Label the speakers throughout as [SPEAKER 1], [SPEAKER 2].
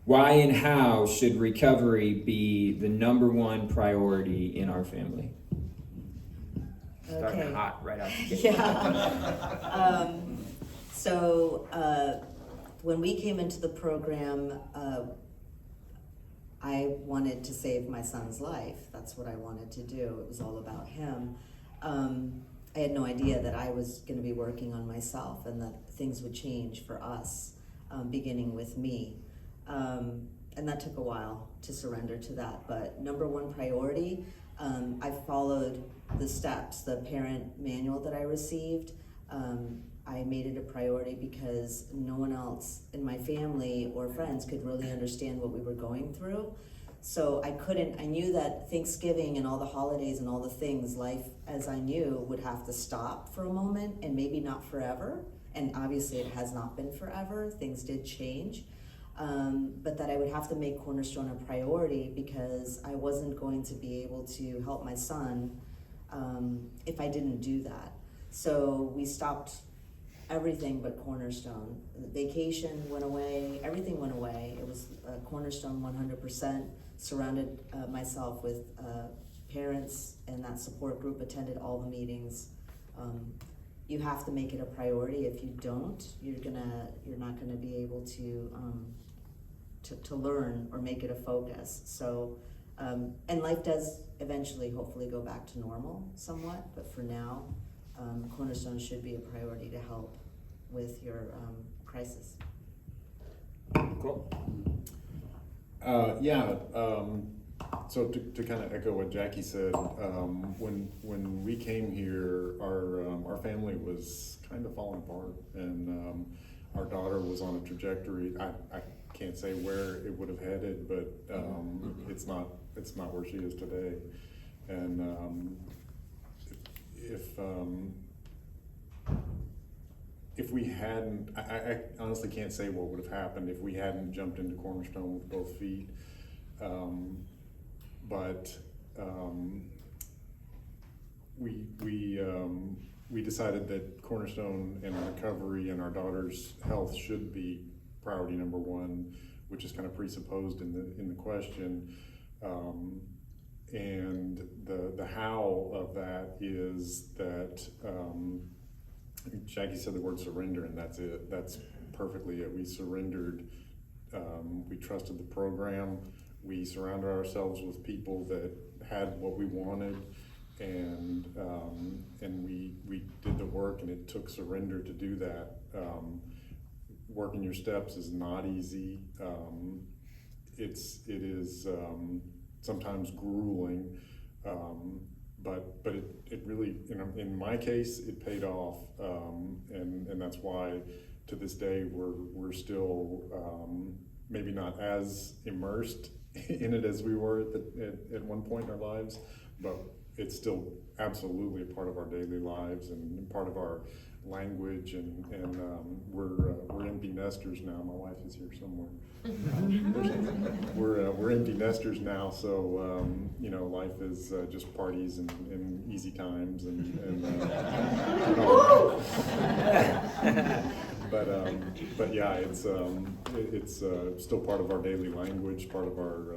[SPEAKER 1] Why and how should recovery be the number one priority in our family? Starting
[SPEAKER 2] Okay.
[SPEAKER 1] hot right out the gate.
[SPEAKER 2] Yeah. When we came into the program, I wanted to save my son's life. That's what I wanted to do. It was all about him. I had no idea that I was going to be working on myself and that things would change for us, beginning with me. And that took a while to surrender to that. But number one priority, I followed the steps, the parent manual that I received. I made it a priority because no one else in my family or friends could really understand what we were going through. So I knew that Thanksgiving and all the holidays and all the things, life as I knew, would have to stop for a moment and maybe not forever. And obviously it has not been forever, things did change. But that I would have to make Cornerstone a priority because I wasn't going to be able to help my son if I didn't do that. So we stopped everything but Cornerstone. Vacation went away, everything went away. It was Cornerstone 100%, surrounded myself with parents, and that support group attended all the meetings. You have to make it a priority. If you don't, you're not gonna be able to learn or make it a focus. So, and life does eventually, hopefully, go back to normal somewhat, but for now, Cornerstone should be a priority to help with your crisis.
[SPEAKER 1] Cool.
[SPEAKER 3] So to kind of echo what Jackie said, when we came here, our family was kind of falling apart, and our daughter was on a trajectory. I can't say where it would have headed, but it's not where she is today. And if we hadn't, I honestly can't say what would have happened if we hadn't jumped into Cornerstone with both feet. But we decided that Cornerstone and recovery and our daughter's health should be priority number one, which is kind of presupposed in the question. And the how of that is that Jackie said the word surrender, and that's it. That's perfectly it. We surrendered. We trusted the program. We surrounded ourselves with people that had what we wanted, and we did the work, and it took surrender to do that. Working your steps is not easy. It is sometimes grueling, but it really, in my case, it paid off, and that's why to this day we're still maybe not as immersed in it as we were at one point in our lives, but it's still absolutely a part of our daily lives and part of our language, and we're empty nesters now. My wife is here somewhere. We're empty nesters now, so life is just parties and easy times but yeah, it's still part of our daily language, part of our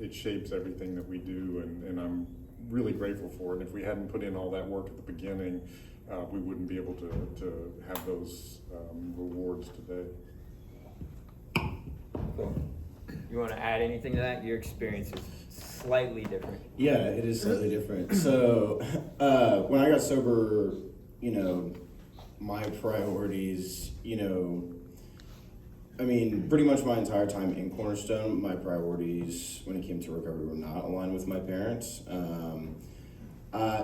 [SPEAKER 3] it shapes everything that we do, and I'm really grateful for it. And if we hadn't put in all that work at the beginning, we wouldn't be able to have those rewards today.
[SPEAKER 1] Cool. You want to add anything to that? Your experience is slightly different.
[SPEAKER 4] Yeah, it is slightly different. So when I got sober, my priorities, pretty much my entire time in Cornerstone, my priorities when it came to recovery were not aligned with my parents.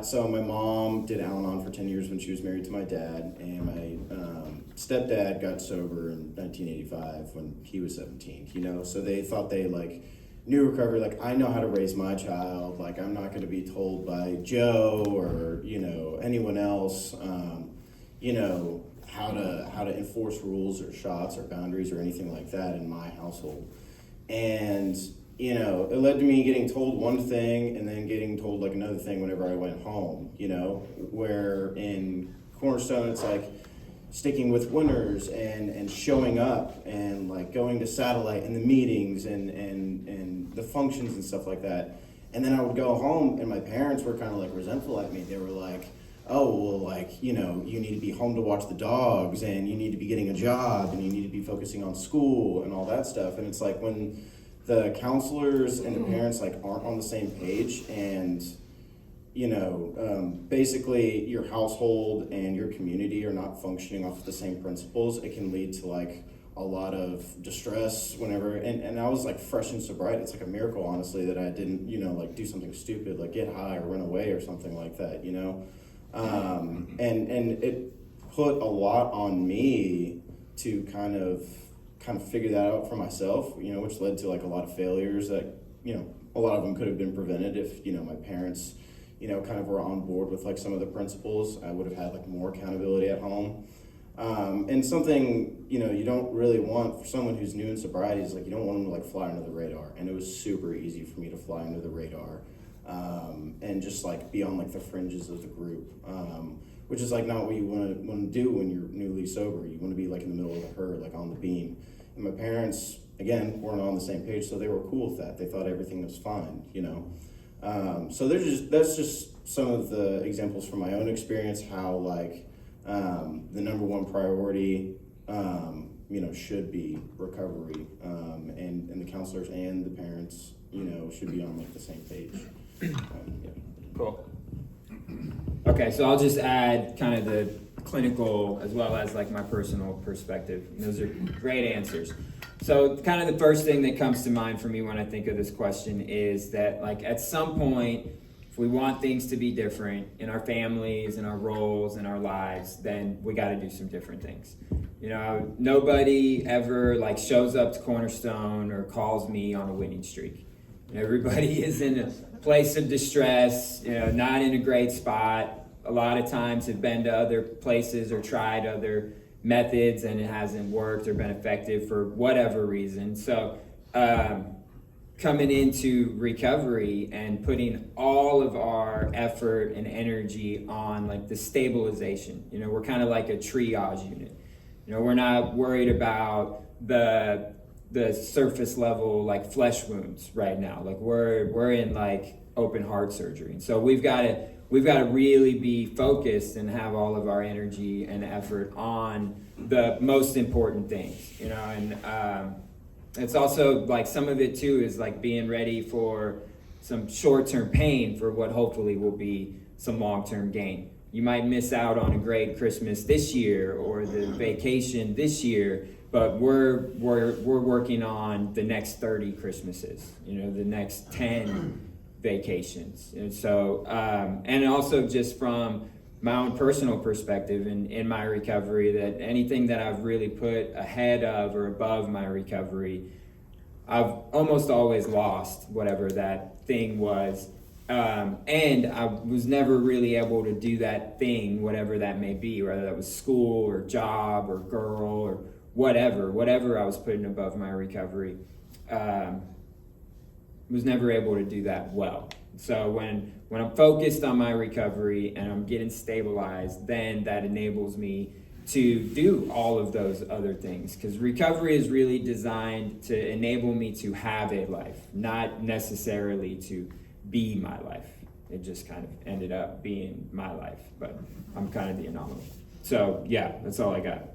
[SPEAKER 4] So my mom did Al-Anon for 10 years when she was married to my dad, and my stepdad got sober in 1985 when he was 17, so they thought they knew recovery, I know how to raise my child, I'm not going to be told by Joe or, anyone else, how to enforce rules or shots or boundaries or anything like that in my household. And it led to me getting told one thing and then getting told another thing whenever I went home, where in Cornerstone it's sticking with winners and showing up and like going to satellite and the meetings and the functions and stuff like that. And then I would go home and my parents were kind of like resentful at me. They were like, oh, well, like, you know, you need to be home to watch the dogs and you need to be getting a job and you need to be focusing on school and all that stuff. And it's like when the counselors and the parents like aren't on the same page and, you know, basically your household and your community are not functioning off the same principles, it can lead to like a lot of distress whenever, and I was like fresh in sobriety. It's like a miracle, honestly, that I didn't, you know, like do something stupid, like get high or run away or something like that, you know? And it put a lot on me to kind of figure that out for myself, you know, which led to like a lot of failures that, you know, a lot of them could have been prevented if, you know, my parents, you know, kind of were on board with like some of the principles. I would have had like more accountability at home. And something, you know, you don't really want for someone who's new in sobriety is like, you don't want them to like fly under the radar. And it was super easy for me to fly under the radar, and just like be on like the fringes of the group, which is like not what you want to do when you're newly sober. You want to be like in the middle of the herd, like on the beam. And my parents, again, weren't on the same page, so they were cool with that. They thought everything was fine, you know. So that's just some of the examples from my own experience, how like the number one priority, you know, should be recovery, and the counselors and the parents, you know, should be on like the same page. Yeah.
[SPEAKER 1] Cool. Okay, so I'll just add kind of the clinical as well as like my personal perspective. Those are great answers. So kind of the first thing that comes to mind for me when I think of this question is that like at some point, if we want things to be different in our families and our roles and our lives, then we got to do some different things. You know, nobody ever like shows up to Cornerstone or calls me on a winning streak. Everybody is in a place of distress, you know, not in a great spot. A lot of times have been to other places or tried other methods and it hasn't worked or been effective for whatever reason. So coming into recovery and putting all of our effort and energy on like the stabilization, you know, we're kind of like a triage unit. You know, we're not worried about the surface level like flesh wounds right now. Like we're in like open heart surgery. And so we've got to really be focused and have all of our energy and effort on the most important things, you know, and it's also like some of it too is like being ready for some short-term pain for what hopefully will be some long-term gain. You might miss out on a great Christmas this year or the vacation this year, but we're working on the next 30 Christmases, you know, the next 10 vacations. And so, and also just from my own personal perspective in my recovery, that anything that I've really put ahead of or above my recovery, I've almost always lost whatever that thing was. And I was never really able to do that thing, whatever that may be, whether that was school or job or girl or whatever I was putting above my recovery, was never able to do that well. So when I'm focused on my recovery and I'm getting stabilized, then that enables me to do all of those other things, because recovery is really designed to enable me to have a life, not necessarily to be my life. It just kind of ended up being my life, but I'm kind of the anomaly. So yeah, that's all I got.